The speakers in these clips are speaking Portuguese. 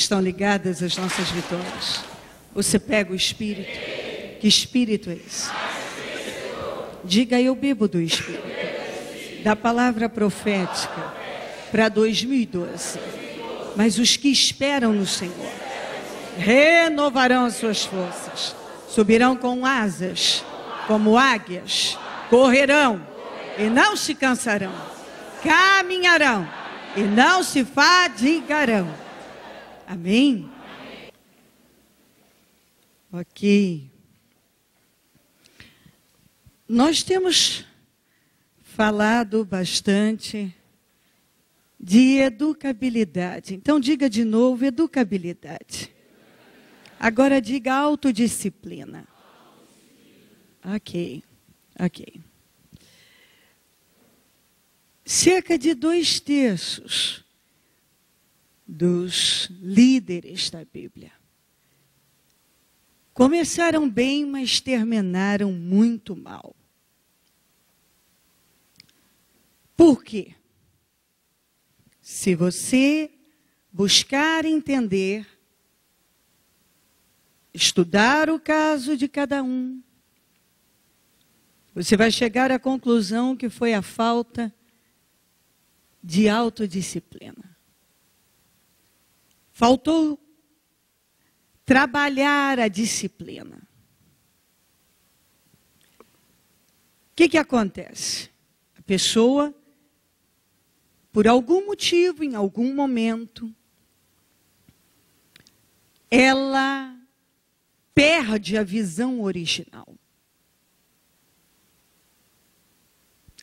estão ligadas às nossas vitórias. Você pega o Espírito. Que Espírito é esse? Diga, eu bebo do Espírito. Da palavra profética para 2012. Mas os que esperam no Senhor renovarão as suas forças. Subirão com asas, como águias. Correrão e não se cansarão. Caminharão e não se fadigarão. Amém? Ok. Nós temos falado bastante de educabilidade. Então, diga de novo, educabilidade. Agora, diga autodisciplina. Ok. Cerca de 2/3 dos líderes da Bíblia começaram bem, mas terminaram muito mal. Por quê? Se você buscar entender, estudar o caso de cada um, você vai chegar à conclusão que foi a falta de autodisciplina. Faltou trabalhar a disciplina. O que acontece? A pessoa, por algum motivo, em algum momento, ela perde a visão original.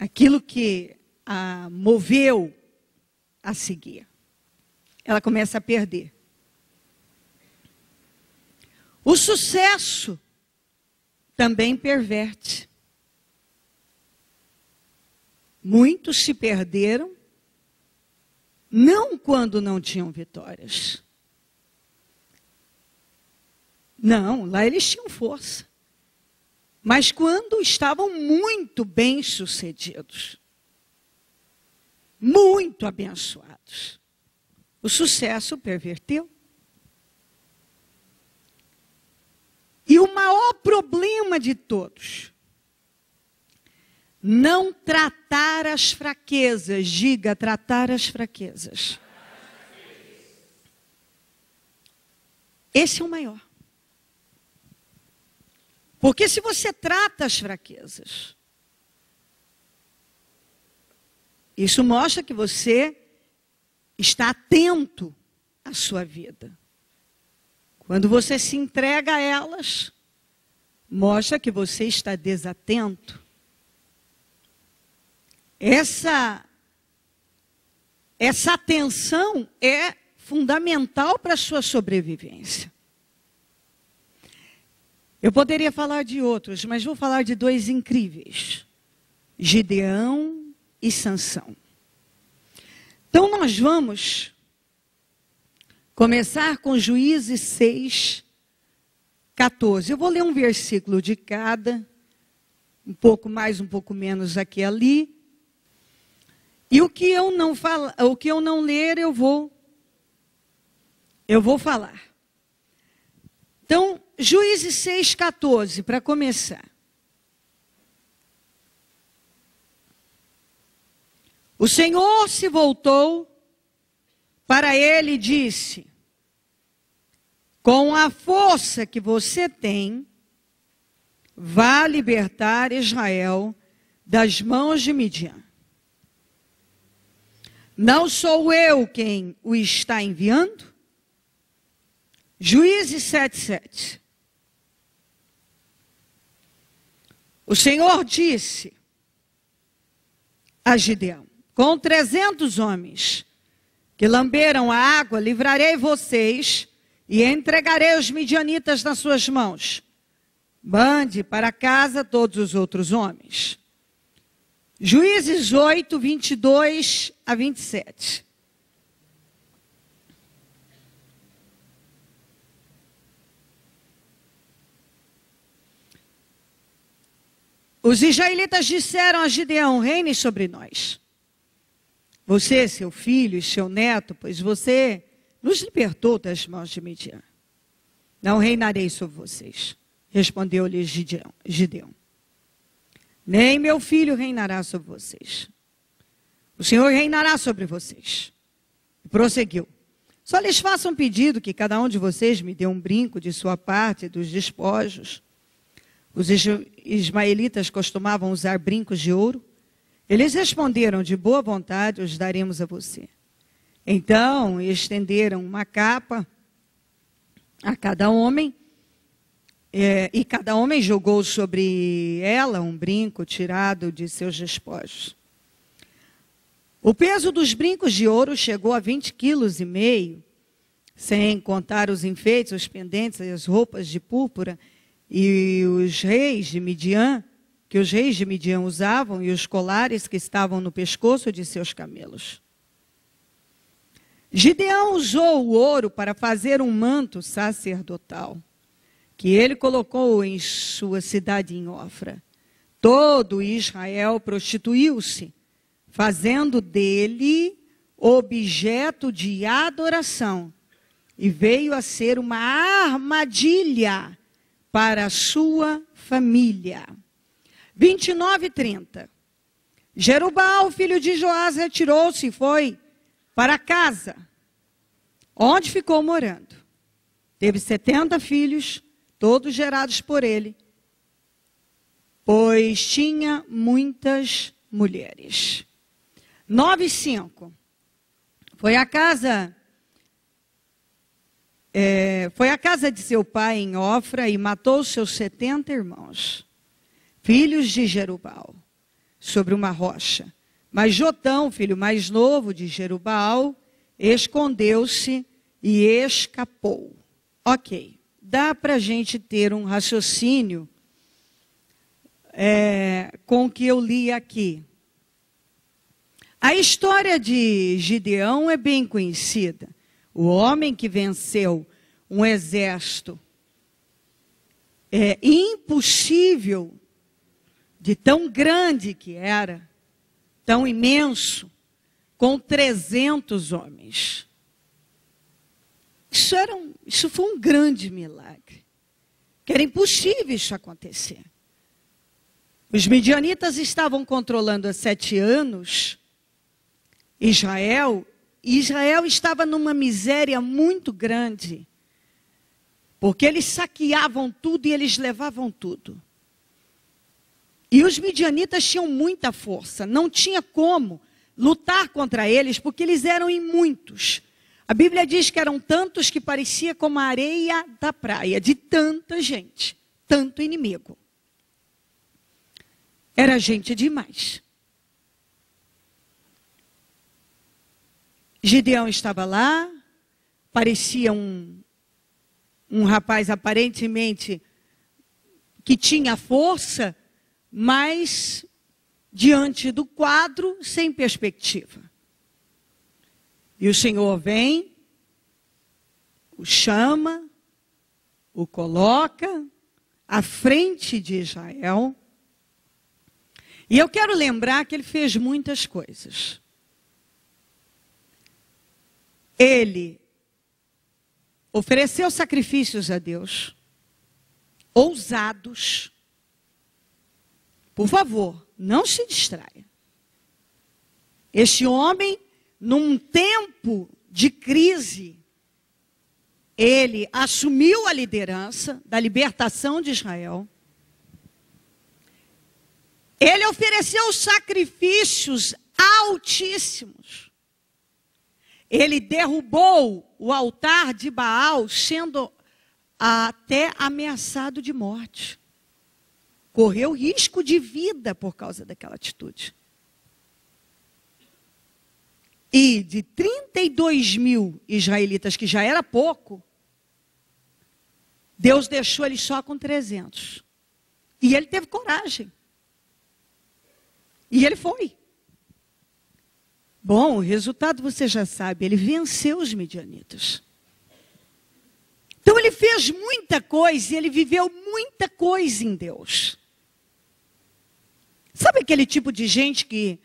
Aquilo que a moveu a seguir. Ela começa a perder. O sucesso também perverte. Muitos se perderam, não quando não tinham vitórias. Não, lá eles tinham força. Mas quando estavam muito bem-sucedidos, muito abençoados, o sucesso perverteu. E o maior problema de todos, não tratar as fraquezas. Diga, tratar as fraquezas. Esse é o maior. Porque se você trata as fraquezas, isso mostra que você está atento à sua vida. Quando você se entrega a elas, mostra que você está desatento. Essa atenção é fundamental para a sua sobrevivência. Eu poderia falar de outros, mas vou falar de 2 incríveis: Gideão e Sansão. Então nós vamos começar com Juízes 6:14. Eu vou ler um versículo de cada, um pouco mais, um pouco menos aqui e ali. E o que eu não ler, eu vou falar. Então, Juízes 6:14, para começar. O Senhor se voltou para ele e disse: com a força que você tem, vá libertar Israel das mãos de Midian. Não sou eu quem o está enviando? Juízes 7:7. O Senhor disse a Gideão: com 300 homens que lamberam a água, livrarei vocês e entregarei os midianitas nas suas mãos. Mande para casa todos os outros homens. Juízes 8:22-27. Os israelitas disseram a Gideão: reine sobre nós. Você, seu filho e seu neto, pois você nos libertou das mãos de Midian. Não reinarei sobre vocês, respondeu-lhe Gideão. Nem meu filho reinará sobre vocês. O Senhor reinará sobre vocês. E prosseguiu. Só lhes faço um pedido, que cada um de vocês me dê um brinco de sua parte dos despojos. Os ismaelitas costumavam usar brincos de ouro. Eles responderam, de boa vontade os daremos a você. Então estenderam uma capa a cada homem, e cada homem jogou sobre ela um brinco tirado de seus despojos. O peso dos brincos de ouro chegou a 20,5 kg, sem contar os enfeites, os pendentes, as roupas de púrpura e os reis de Midian, que os reis de Midian usavam, e os colares que estavam no pescoço de seus camelos. Gideão usou o ouro para fazer um manto sacerdotal, que ele colocou em sua cidade em Ofra. Todo Israel prostituiu-se, fazendo dele objeto de adoração, e veio a ser uma armadilha para a sua família. 29:30. Jerubbaal, filho de Joás, retirou-se e foi para casa, onde ficou morando. Teve 70 filhos, todos gerados por ele, pois tinha muitas mulheres. 9:5. Foi à casa de seu pai em Ofra e matou seus 70 irmãos, filhos de Jerubbaal, sobre uma rocha. Mas Jotão, filho mais novo de Jerubbaal, escondeu-se e escapou. Ok, dá para a gente ter um raciocínio com o que eu li aqui. A história de Gideão é bem conhecida. O homem que venceu um exército impossível, de tão grande que era, tão imenso, com 300 homens. Isso foi um grande milagre, que era impossível isso acontecer. Os midianitas estavam controlando há 7 anos Israel, e Israel estava numa miséria muito grande, porque eles saqueavam tudo e eles levavam tudo. E os midianitas tinham muita força, não tinha como lutar contra eles, porque eles eram em muitos. A Bíblia diz que eram tantos que parecia como a areia da praia, de tanta gente, tanto inimigo. Era gente demais. Gideão estava lá, parecia um rapaz aparentemente que tinha força, mas diante do quadro, sem perspectiva. E o Senhor vem, o chama, o coloca à frente de Israel. E eu quero lembrar que ele fez muitas coisas. Ele ofereceu sacrifícios a Deus, ousados. Por favor, não se distraia. Este homem, num tempo de crise, ele assumiu a liderança da libertação de Israel. Ele ofereceu sacrifícios altíssimos. Ele derrubou o altar de Baal, sendo até ameaçado de morte. Correu risco de vida por causa daquela atitude. E de 32.000 israelitas, que já era pouco, Deus deixou ele só com 300. E ele teve coragem. E ele foi. Bom, o resultado você já sabe, ele venceu os midianitas. Então ele fez muita coisa e ele viveu muita coisa em Deus. Sabe aquele tipo de gente que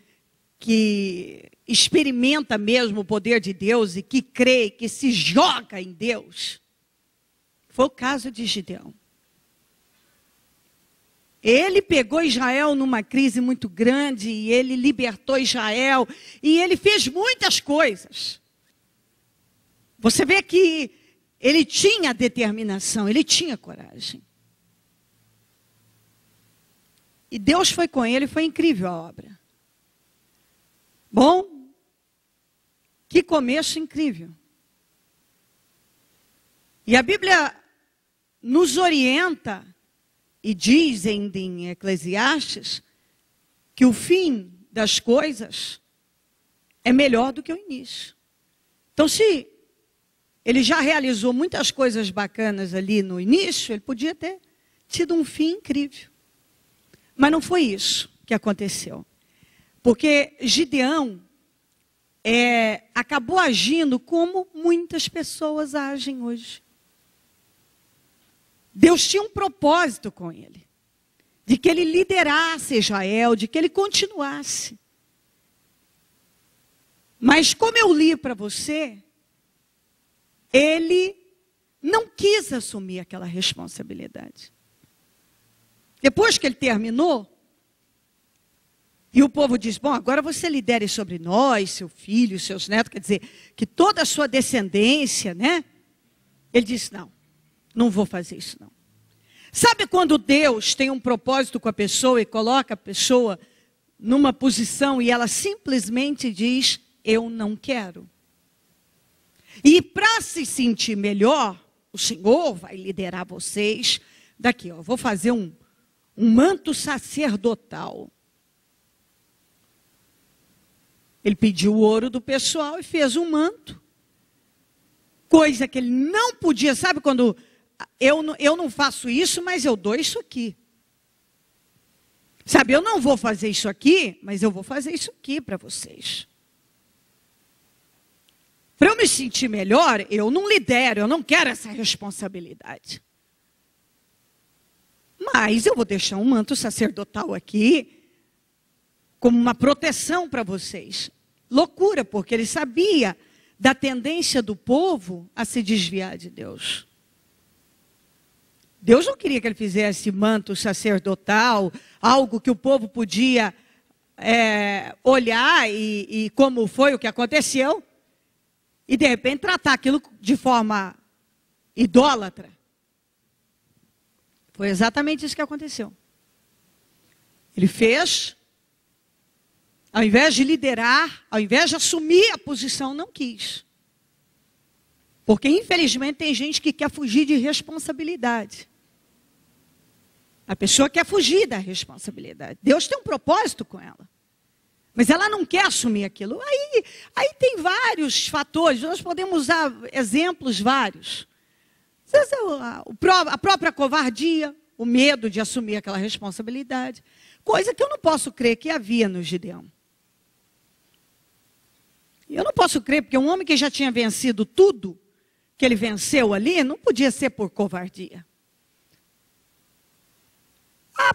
experimenta mesmo o poder de Deus e que crê, que se joga em Deus, foi o caso de Gideão. Ele pegou Israel numa crise muito grande e ele libertou Israel e ele fez muitas coisas. Você vê que ele tinha determinação, ele tinha coragem. E Deus foi com ele, foi incrível a obra. Bom, que começo incrível. E a Bíblia nos orienta e diz em Eclesiastes que o fim das coisas é melhor do que o início. Então, se ele já realizou muitas coisas bacanas ali no início, ele podia ter tido um fim incrível. Mas não foi isso que aconteceu. Porque Gideão acabou agindo como muitas pessoas agem hoje. Deus tinha um propósito com ele. De que ele liderasse Israel, de que ele continuasse. Mas como eu li para você, ele não quis assumir aquela responsabilidade. Depois que ele terminou, e o povo diz, bom, agora você lidere sobre nós, seu filho, seus netos, quer dizer, que toda a sua descendência, né? Ele disse, não vou fazer isso não. Sabe quando Deus tem um propósito com a pessoa e coloca a pessoa numa posição e ela simplesmente diz, eu não quero. E para se sentir melhor, o Senhor vai liderar vocês daqui, ó, vou fazer um manto sacerdotal. Ele pediu o ouro do pessoal e fez um manto. Coisa que ele não podia, sabe quando eu não faço isso, mas eu dou isso aqui. Sabe, eu não vou fazer isso aqui, mas eu vou fazer isso aqui para vocês. Para eu me sentir melhor, eu não lidero, eu não quero essa responsabilidade. Mas eu vou deixar um manto sacerdotal aqui, como uma proteção para vocês. Loucura, porque ele sabia da tendência do povo a se desviar de Deus. Deus não queria que ele fizesse manto sacerdotal, algo que o povo podia olhar e como foi o que aconteceu, e de repente tratar aquilo de forma idólatra. Foi exatamente isso que aconteceu. Ele fez, ao invés de liderar, ao invés de assumir a posição, não quis. Porque infelizmente tem gente que quer fugir de responsabilidade. A pessoa quer fugir da responsabilidade. Deus tem um propósito com ela. Mas ela não quer assumir aquilo. Aí tem vários fatores, nós podemos usar exemplos vários. A própria covardia, o medo de assumir aquela responsabilidade. Coisa que eu não posso crer que havia no Gideão. Eu não posso crer, porque um homem que já tinha vencido tudo, que ele venceu ali, não podia ser por covardia.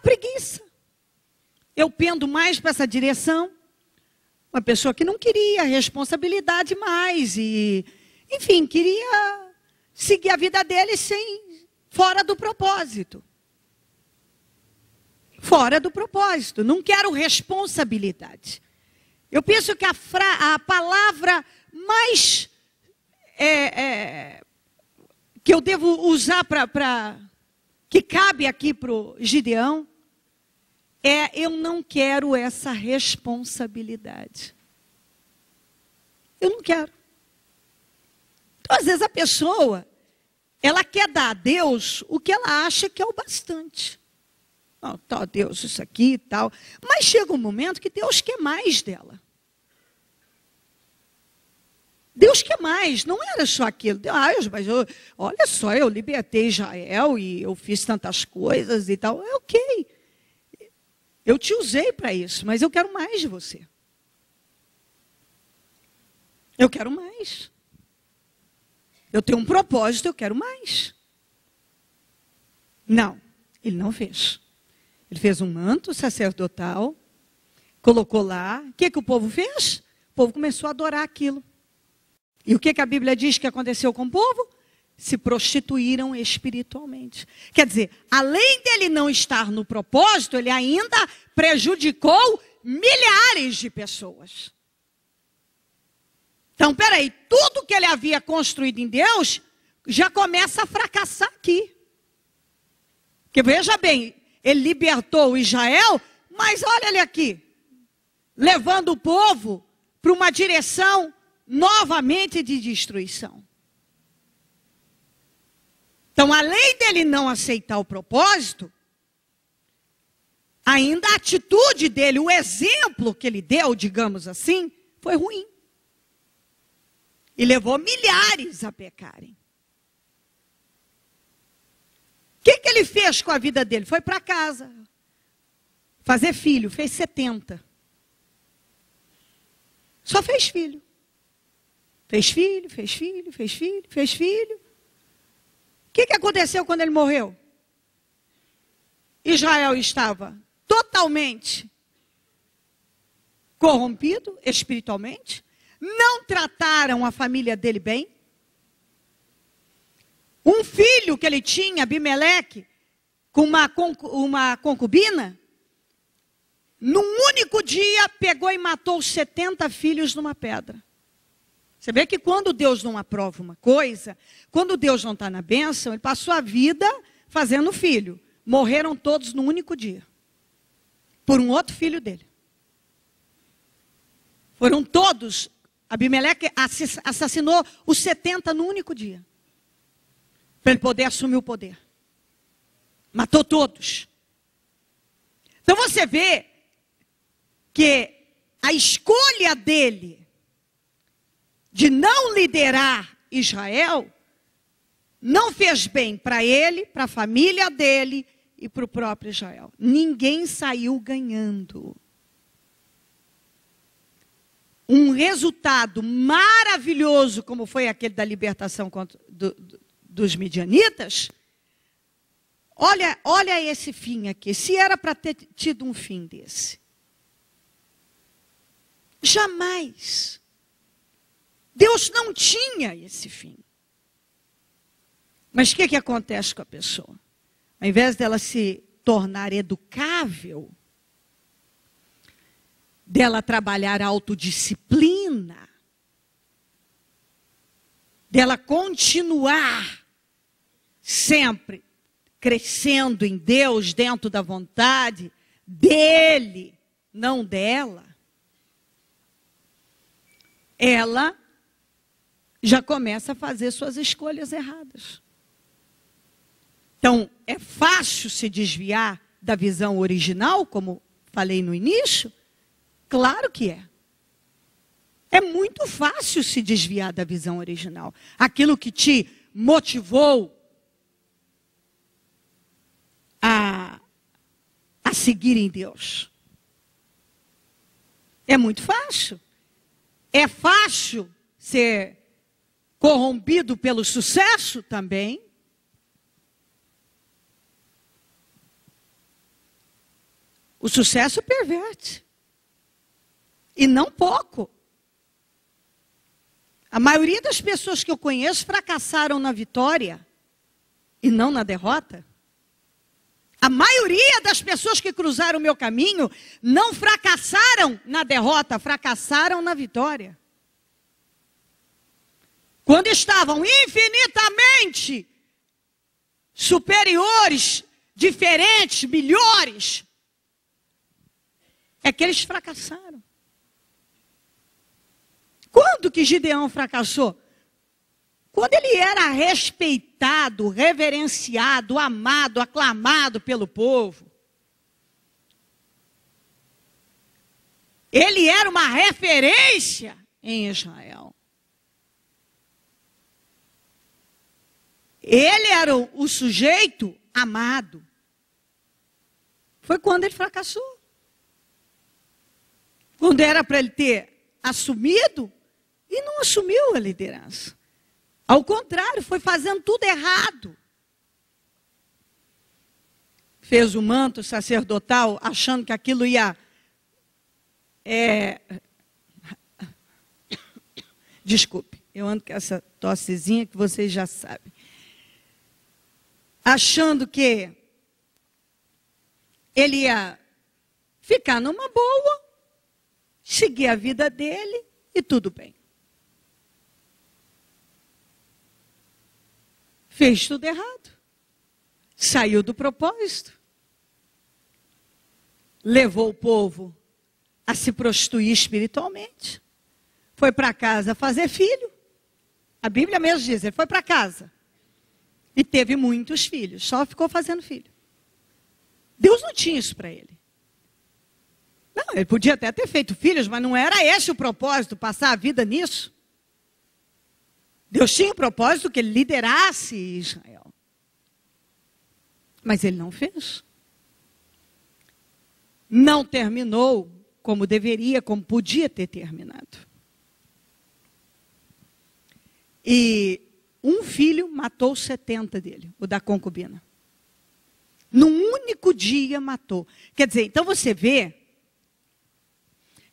Preguiça. Eu pendo mais para essa direção. Uma pessoa que não queria responsabilidade mais e, enfim, queria seguir a vida dele fora do propósito. Fora do propósito. Não quero responsabilidade. Eu penso que a palavra mais que eu devo usar que cabe aqui para o Gideão eu não quero essa responsabilidade. Eu não quero. Então, às vezes a pessoa, ela quer dar a Deus o que ela acha que é o bastante. Tá, Deus, isso aqui e tal. Mas chega um momento que Deus quer mais dela. Deus quer mais, não era só aquilo. Olha só, eu libertei Israel e eu fiz tantas coisas e tal. Ok. Eu te usei para isso, mas eu quero mais de você. Eu quero mais. Eu tenho um propósito, eu quero mais. Não, ele não fez. Ele fez um manto sacerdotal, colocou lá. O que o povo fez? O povo começou a adorar aquilo. E o que a Bíblia diz que aconteceu com o povo? Se prostituíram espiritualmente. Quer dizer, além dele não estar no propósito, ele ainda prejudicou milhares de pessoas. Então, peraí, tudo que ele havia construído em Deus já começa a fracassar aqui. Porque veja bem, ele libertou Israel, mas olha ele aqui, levando o povo para uma direção novamente de destruição. Então, além dele não aceitar o propósito, ainda a atitude dele, o exemplo que ele deu, digamos assim, foi ruim. E levou milhares a pecarem. O que ele fez com a vida dele? Foi para casa. Fazer filho, fez 70. Só fez filho. Fez filho, fez filho, fez filho, fez filho. O que aconteceu quando ele morreu? Israel estava totalmente corrompido espiritualmente. Não trataram a família dele bem. Um filho que ele tinha, Abimeleque, com uma concubina, num único dia pegou e matou 70 filhos numa pedra. Você vê que quando Deus não aprova uma coisa, quando Deus não está na bênção, ele passou a vida fazendo filho. Morreram todos num único dia. Por um outro filho dele. Foram todos. Abimeleque assassinou os 70 num único dia. Para ele poder assumir o poder. Matou todos. Então você vê que a escolha dele de não liderar Israel não fez bem para ele, para a família dele e para o próprio Israel. Ninguém saiu ganhando. Um resultado maravilhoso, como foi aquele da libertação dos midianitas. Olha esse fim aqui. Se era para ter tido um fim desse. Jamais. Deus não tinha esse fim. Mas o que acontece com a pessoa? Ao invés dela se tornar educável, dela trabalhar a autodisciplina, dela continuar sempre crescendo em Deus, dentro da vontade dele, não dela, ela já começa a fazer suas escolhas erradas. Então, é fácil se desviar da visão original, como falei no início? Claro que é. É muito fácil se desviar da visão original. Aquilo que te motivou a seguir em Deus. É muito fácil. É fácil ser corrompido pelo sucesso também. O sucesso perverte. E não pouco. A maioria das pessoas que eu conheço fracassaram na vitória e não na derrota. A maioria das pessoas que cruzaram o meu caminho não fracassaram na derrota, fracassaram na vitória. Quando estavam infinitamente superiores, diferentes, melhores, é que eles fracassaram. Quando que Gideão fracassou? Quando ele era respeitado, reverenciado, amado, aclamado pelo povo. Ele era uma referência em Israel. Ele era o sujeito amado. Foi quando ele fracassou. Quando era para ele ter assumido, e não assumiu a liderança. Ao contrário, foi fazendo tudo errado. Fez o manto sacerdotal, achando que aquilo ia Desculpe, eu ando com essa tossezinha que vocês já sabem. Achando que ele ia ficar numa boa, seguir a vida dele e tudo bem. Fez tudo errado. Saiu do propósito. Levou o povo a se prostituir espiritualmente. Foi para casa fazer filho. A Bíblia mesmo diz, ele foi para casa. E teve muitos filhos, só ficou fazendo filho. Deus não tinha isso para ele. Não, ele podia até ter feito filhos, mas não era esse o propósito, passar a vida nisso. Deus tinha o propósito que ele liderasse Israel. Mas ele não fez. Não terminou como deveria, como podia ter terminado. E um filho matou 70 dele, o da concubina. Num único dia matou. Quer dizer, então você vê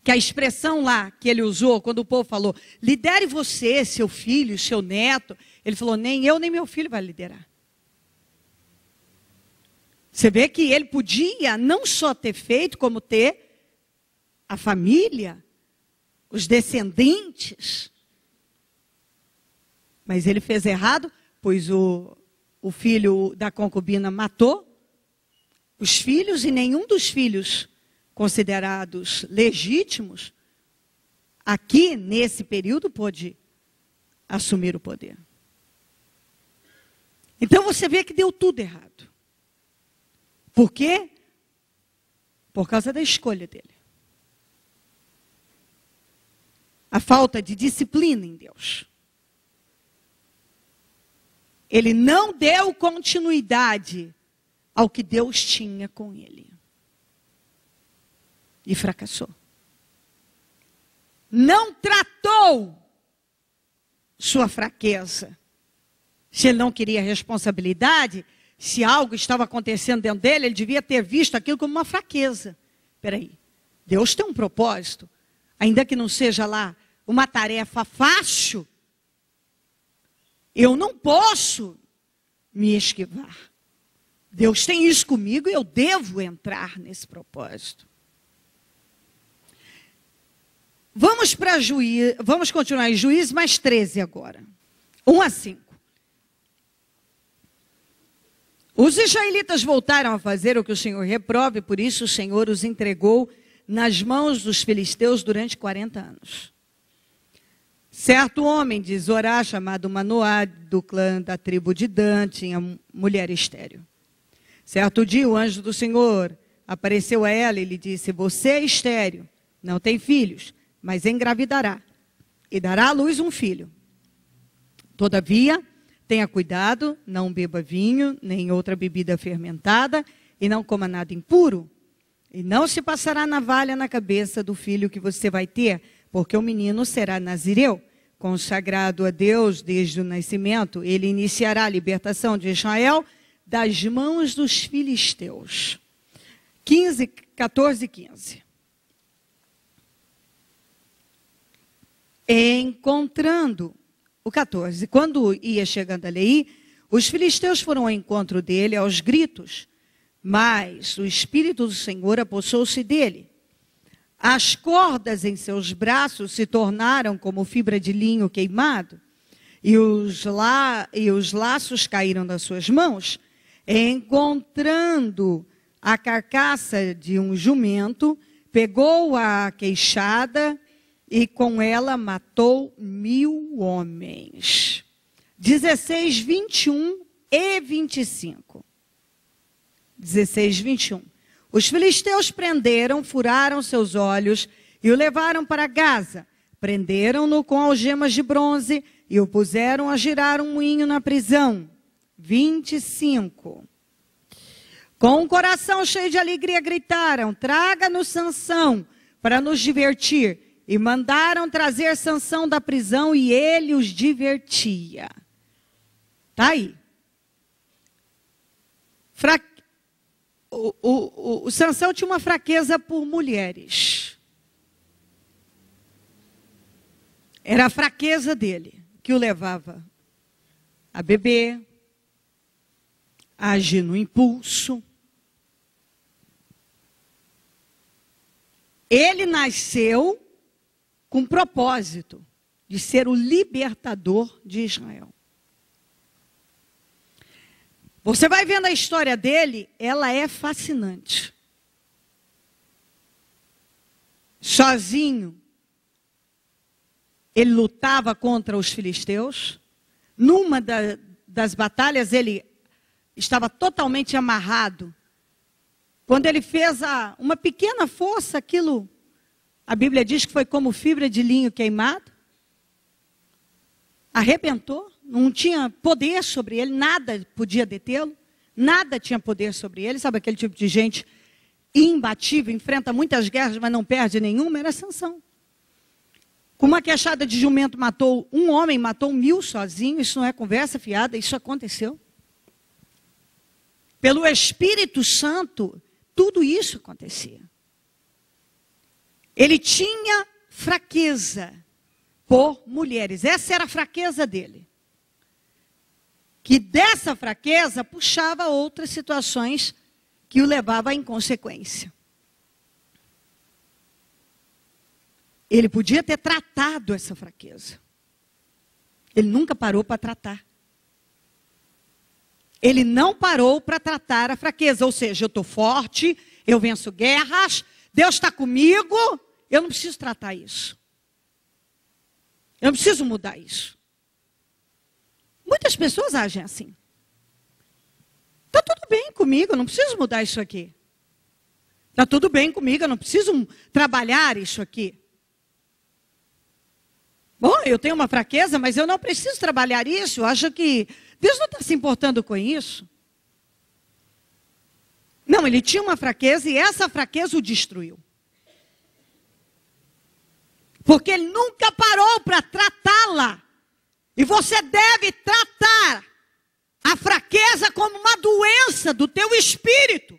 que a expressão lá que ele usou, quando o povo falou, lidere você, seu filho, seu neto, ele falou, nem eu nem meu filho vai liderar. Você vê que ele podia não só ter feito, como ter a família, os descendentes. Mas ele fez errado, pois o filho da concubina matou os filhos e nenhum dos filhos considerados legítimos, aqui nesse período, pôde assumir o poder. Então você vê que deu tudo errado. Por quê? Por causa da escolha dele. A falta de disciplina em Deus. Ele não deu continuidade ao que Deus tinha com ele. E fracassou. Não tratou sua fraqueza. Se ele não queria responsabilidade, se algo estava acontecendo dentro dele, ele devia ter visto aquilo como uma fraqueza. Espera aí, Deus tem um propósito. Ainda que não seja lá uma tarefa fácil, eu não posso me esquivar. Deus tem isso comigo e eu devo entrar nesse propósito. Vamos continuar em Juízes mais 13 agora. 1-5. Os israelitas voltaram a fazer o que o Senhor reprove, por isso o Senhor os entregou nas mãos dos filisteus durante 40 anos. Certo homem de Zorá, chamado Manoá, do clã da tribo de Dan, tinha mulher estéril. Certo dia, o anjo do Senhor apareceu a ela e lhe disse, você é estéril, não tem filhos, mas engravidará e dará à luz um filho. Todavia, tenha cuidado, não beba vinho, nem outra bebida fermentada, e não coma nada impuro. E não se passará navalha na cabeça do filho que você vai ter, porque o menino será nazireu, consagrado a Deus desde o nascimento. Ele iniciará a libertação de Israel das mãos dos filisteus. 14 e 15. Encontrando o 14. Quando ia chegando a Leí, os filisteus foram ao encontro dele aos gritos, mas o Espírito do Senhor apossou-se dele. As cordas em seus braços se tornaram como fibra de linho queimado, e os laços caíram das suas mãos. Encontrando a carcaça de um jumento, pegou a queixada e com ela matou 1000 homens. 16, 21 e 25. 16, 21. Os filisteus prenderam, furaram seus olhos e o levaram para Gaza. Prenderam-no com algemas de bronze e o puseram a girar um moinho na prisão. 25. Com o coração cheio de alegria gritaram, traga-nos Sansão para nos divertir. E mandaram trazer Sansão da prisão e ele os divertia. Está aí. O Sansão tinha uma fraqueza por mulheres. Era a fraqueza dele que o levava a beber, a agir no impulso. Ele nasceu com o propósito de ser o libertador de Israel. Você vai vendo a história dele, ela é fascinante. Sozinho, ele lutava contra os filisteus. Numa das batalhas, ele estava totalmente amarrado. Quando ele fez uma pequena força, aquilo, a Bíblia diz que foi como fibra de linho queimado. Arrebentou, não tinha poder sobre ele, nada podia detê-lo, nada tinha poder sobre ele. Sabe aquele tipo de gente imbatível, enfrenta muitas guerras, mas não perde nenhuma? Era Sansão. Com uma queixada de jumento matou um homem, matou 1000 sozinho. Isso não é conversa fiada, isso aconteceu. Pelo Espírito Santo, tudo isso acontecia. Ele tinha fraqueza por mulheres. Essa era a fraqueza dele. Que dessa fraqueza puxava outras situações que o levava à inconsequência. Ele podia ter tratado essa fraqueza. Ele nunca parou para tratar. Ele não parou para tratar a fraqueza. Ou seja, eu estou forte, eu venço guerras, Deus está comigo, eu não preciso tratar isso. Eu não preciso mudar isso. Muitas pessoas agem assim. Está tudo bem comigo, eu não preciso mudar isso aqui. Está tudo bem comigo, eu não preciso trabalhar isso aqui. Bom, eu tenho uma fraqueza, mas eu não preciso trabalhar isso. Eu acho que Deus não está se importando com isso. Não, ele tinha uma fraqueza e essa fraqueza o destruiu. Porque ele nunca parou para tratá-la. E você deve tratar a fraqueza como uma doença do teu espírito.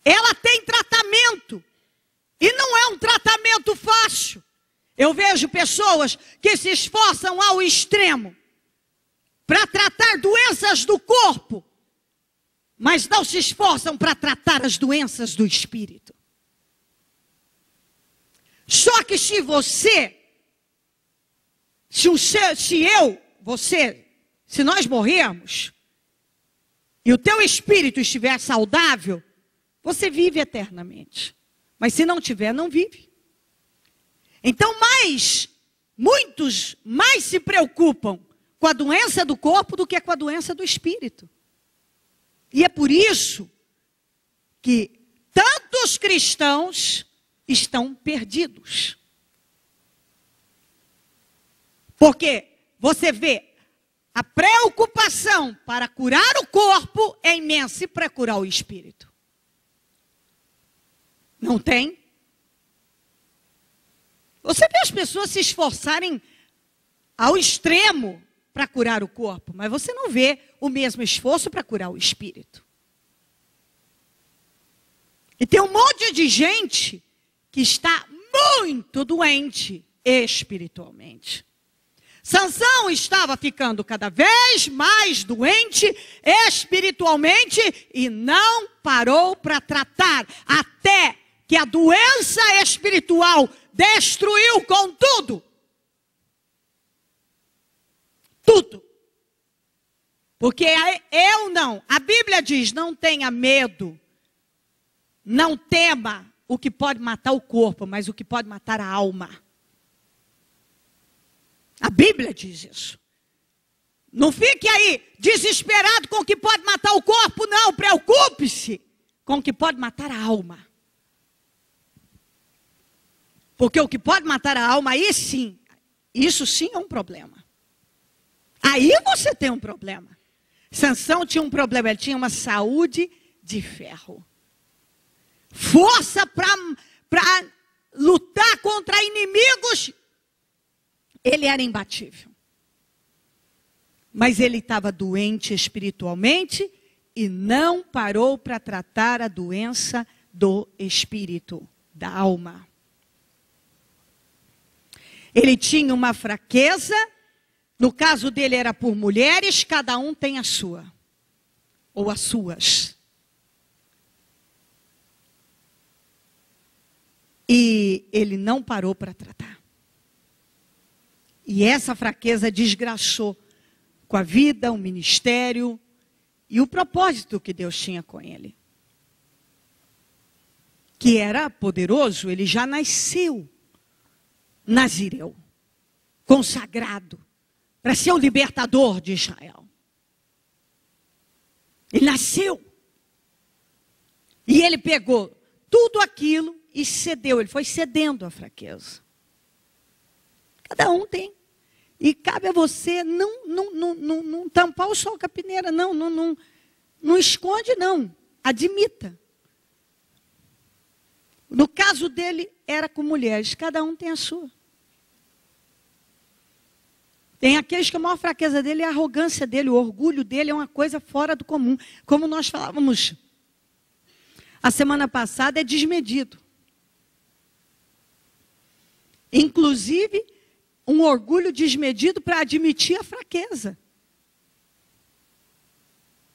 Ela tem tratamento. E não é um tratamento fácil. Eu vejo pessoas que se esforçam ao extremo para tratar doenças do corpo, mas não se esforçam para tratar as doenças do espírito. Só que se nós morrermos e o teu espírito estiver saudável, você vive eternamente. Mas se não tiver, não vive. Então, muitos mais se preocupam com a doença do corpo do que com a doença do espírito. E é por isso que tantos cristãos estão perdidos. Porque você vê, a preocupação para curar o corpo é imensa e para curar o espírito. Não tem? Você vê as pessoas se esforçarem ao extremo para curar o corpo, mas você não vê o mesmo esforço para curar o espírito. E tem um monte de gente que está muito doente espiritualmente. Sansão estava ficando cada vez mais doente espiritualmente e não parou para tratar até que a doença espiritual destruiu com tudo. Tudo. Porque a Bíblia diz, não tenha medo, não tema o que pode matar o corpo, mas o que pode matar a alma. A Bíblia diz isso. Não fique aí desesperado com o que pode matar o corpo, não. Preocupe-se com o que pode matar a alma. Porque o que pode matar a alma, aí sim, isso sim é um problema. Aí você tem um problema. Sansão tinha um problema, ele tinha uma saúde de ferro. Força para lutar contra inimigos, ele era imbatível. Mas ele estava doente espiritualmente e não parou para tratar a doença do espírito, da alma. Ele tinha uma fraqueza, no caso dele era por mulheres, cada um tem a sua, ou as suas. E ele não parou para tratar. E essa fraqueza desgraçou com a vida, o ministério e o propósito que Deus tinha com ele. Que era poderoso, ele já nasceu nazireu, consagrado, para ser o libertador de Israel. Ele nasceu. E ele pegou tudo aquilo e cedeu, ele foi cedendo à fraqueza. Cada um tem. E cabe a você não tampar o sol com a peneira, não esconde, não. Admita. No caso dele, era com mulheres, cada um tem a sua. Tem aqueles que a maior fraqueza dele é a arrogância dele, o orgulho dele é uma coisa fora do comum. Como nós falávamos a semana passada, é desmedido. Inclusive, um orgulho desmedido para admitir a fraqueza.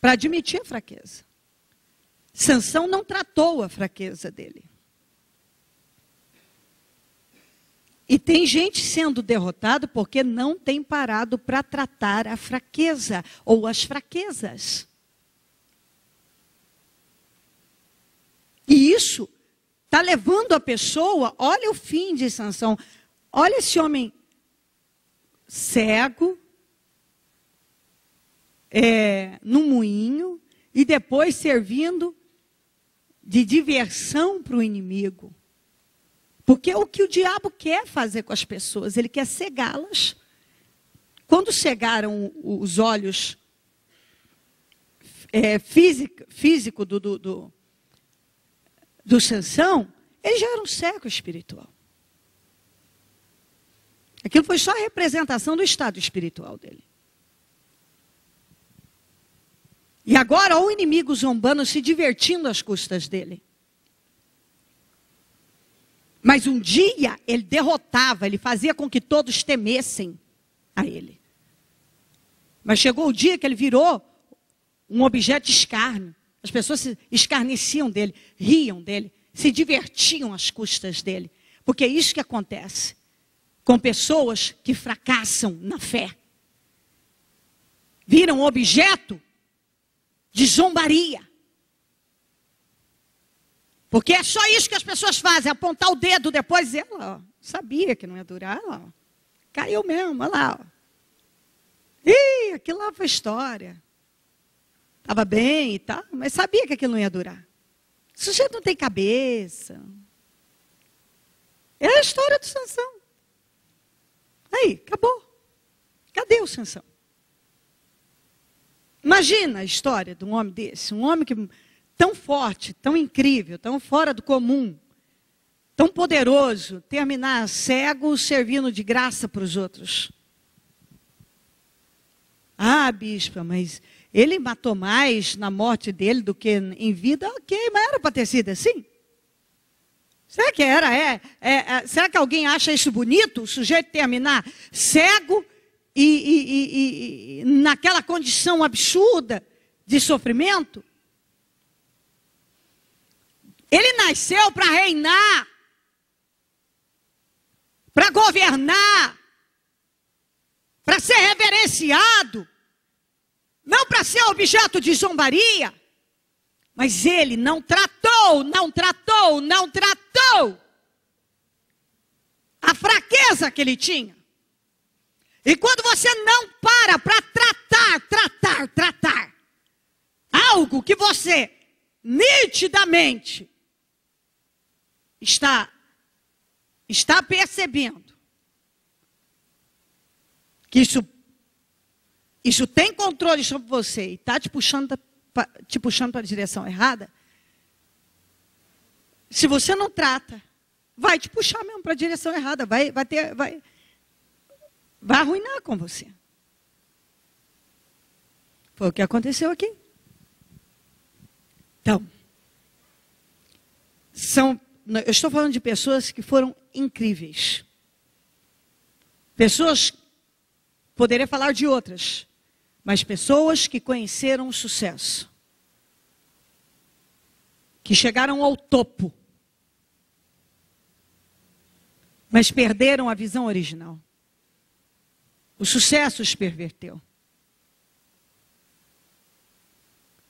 Para admitir a fraqueza. Sansão não tratou a fraqueza dele. E tem gente sendo derrotado porque não tem parado para tratar a fraqueza ou as fraquezas. E isso está levando a pessoa, olha o fim de Sansão, olha esse homem cego, no moinho, e depois servindo de diversão para o inimigo. Porque é o que o diabo quer fazer com as pessoas, ele quer cegá-las. Quando cegaram os olhos físico do Sansão, ele já era um cego espiritual. Aquilo foi só a representação do estado espiritual dele. E agora o inimigo zombando, se divertindo às custas dele. Mas um dia ele derrotava, ele fazia com que todos temessem a ele. Mas chegou o dia que ele virou um objeto de escárnio. As pessoas se escarneciam dele, riam dele, se divertiam às custas dele. Porque é isso que acontece com pessoas que fracassam na fé. Viram objeto de zombaria. Porque é só isso que as pessoas fazem, apontar o dedo depois e ela, sabia que não ia durar, ó, caiu mesmo, olha lá. Ó. Ih, aquilo lá foi história. Estava bem e tal, mas sabia que aquilo não ia durar. O sujeito não tem cabeça. É a história do Sansão. Aí, acabou. Cadê o Sansão? Imagina a história de um homem desse, um homem que tão forte, tão incrível, tão fora do comum, tão poderoso, terminar cego servindo de graça para os outros. Ah, bispa, mas ele matou mais na morte dele do que em vida? Ok, mas era para ter sido assim? Será que era? Será que alguém acha isso bonito? O sujeito terminar cego e naquela condição absurda de sofrimento? Ele nasceu para reinar, para governar, para ser reverenciado, não para ser objeto de zombaria. Mas ele não tratou a fraqueza que ele tinha. E quando você não para tratar algo que você nitidamente está percebendo que isso tem controle sobre você e está te puxando para a direção errada, se você não trata, vai te puxar mesmo para a direção errada, vai arruinar com você. Foi o que aconteceu aqui. Então, eu estou falando de pessoas que foram incríveis. Pessoas, poderia falar de outras, mas pessoas que conheceram o sucesso, que chegaram ao topo, mas perderam a visão original. O sucesso os perverteu.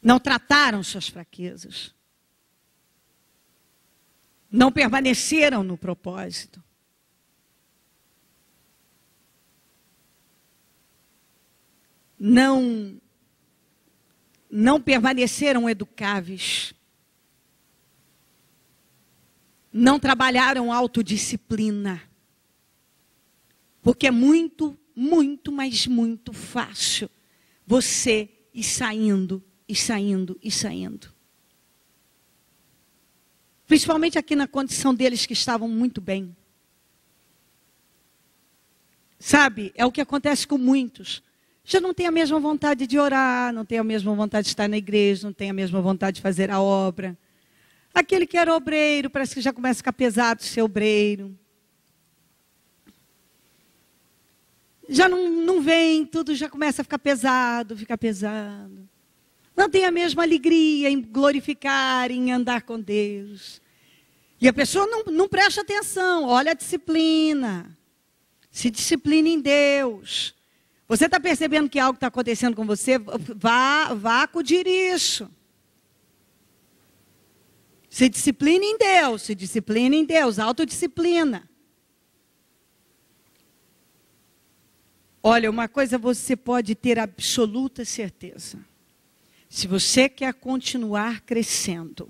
Não trataram suas fraquezas. Não permaneceram no propósito. Não permaneceram educáveis. Não trabalharam autodisciplina. Porque é muito, mas muito fácil você ir saindo, e saindo, e saindo. Principalmente aqui na condição deles que estavam muito bem. Sabe, é o que acontece com muitos. Já não tem a mesma vontade de orar, não tem a mesma vontade de estar na igreja, não tem a mesma vontade de fazer a obra. Aquele que era obreiro, parece que já começa a ficar pesado ser obreiro. Já não vem, tudo já começa a ficar pesado, Não tem a mesma alegria em glorificar, em andar com Deus. E a pessoa não presta atenção, olha a disciplina. Se discipline em Deus. Você está percebendo que algo está acontecendo com você? Vá acudir isso. Se discipline em Deus, autodisciplina. Olha, uma coisa você pode ter absoluta certeza. Se você quer continuar crescendo,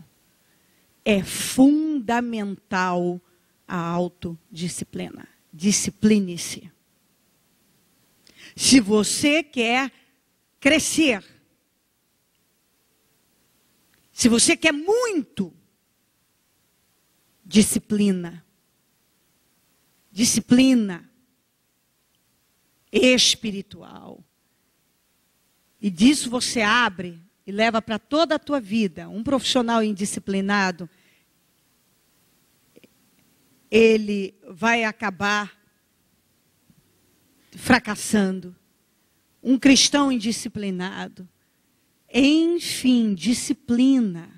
é fundamental a autodisciplina. Discipline-se. Se você quer crescer, se você quer muito, disciplina espiritual. E disso você abre e leva para toda a tua vida. Um profissional indisciplinado, ele vai acabar fracassando. Um cristão indisciplinado. Enfim, disciplina.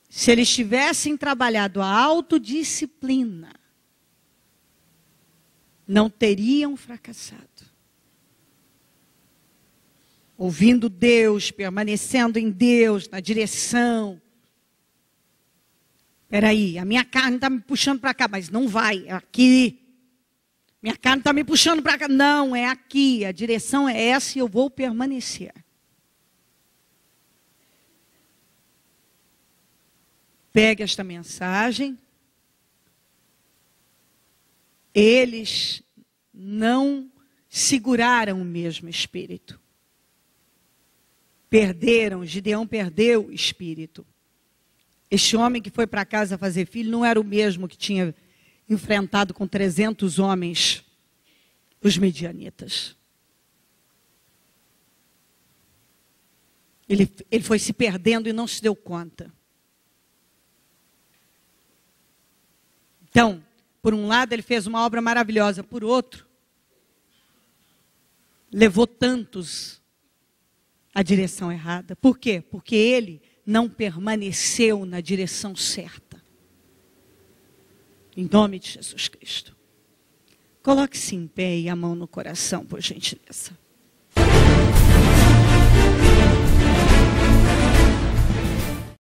Se eles tivessem trabalhado a autodisciplina, não teriam fracassado. Ouvindo Deus, permanecendo em Deus, na direção. Espera aí, a minha carne está me puxando para cá, mas não vai, é aqui. Minha carne está me puxando para cá, não, é aqui. A direção é essa e eu vou permanecer. Pegue esta mensagem. Eles não seguraram o mesmo espírito. Gideão perdeu o espírito. Este homem que foi para casa fazer filho não era o mesmo que tinha enfrentado com 300 homens os midianitas. Ele foi se perdendo e não se deu conta. Então, por um lado, ele fez uma obra maravilhosa. Por outro, levou tantos à direção errada. Por quê? Porque ele não permaneceu na direção certa. Em nome de Jesus Cristo. Coloque-se em pé e a mão no coração, por gentileza.